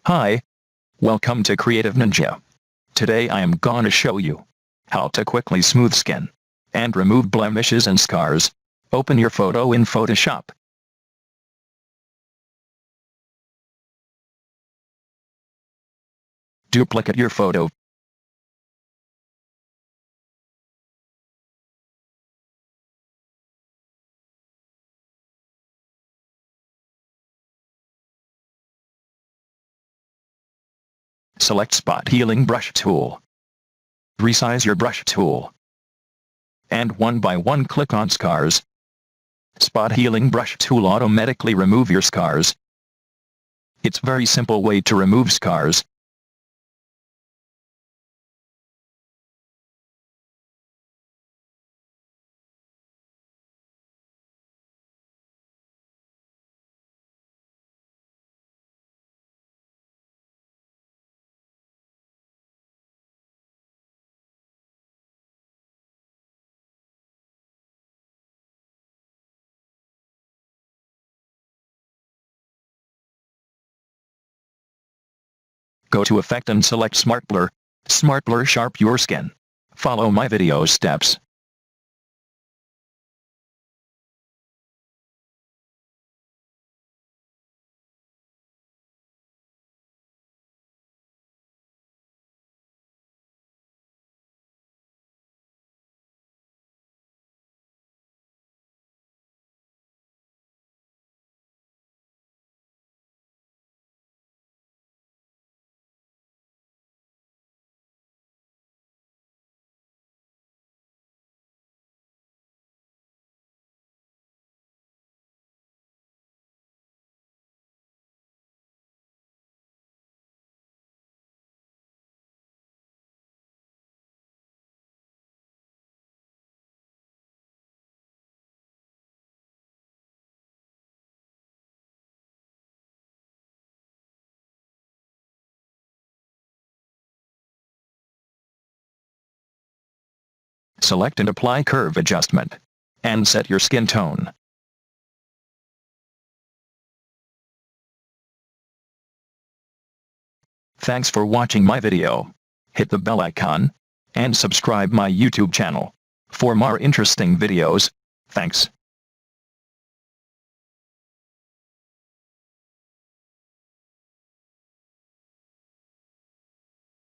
Hi, welcome to Creative Ninja. Today I am gonna show you how to quickly smooth skin and remove blemishes and scars. Open your photo in Photoshop. Duplicate your photo. Select Spot Healing Brush Tool. Resize your brush tool. And one by one click on scars. Spot Healing Brush Tool automatically remove your scars. It's very simple way to remove scars. Go to Effect and select Smart Blur. Smart Blur sharp your skin. Follow my video steps. Select and apply curve adjustment. And set your skin tone. Thanks for watching my video. Hit the bell icon and subscribe my YouTube channel for more interesting videos. Thanks.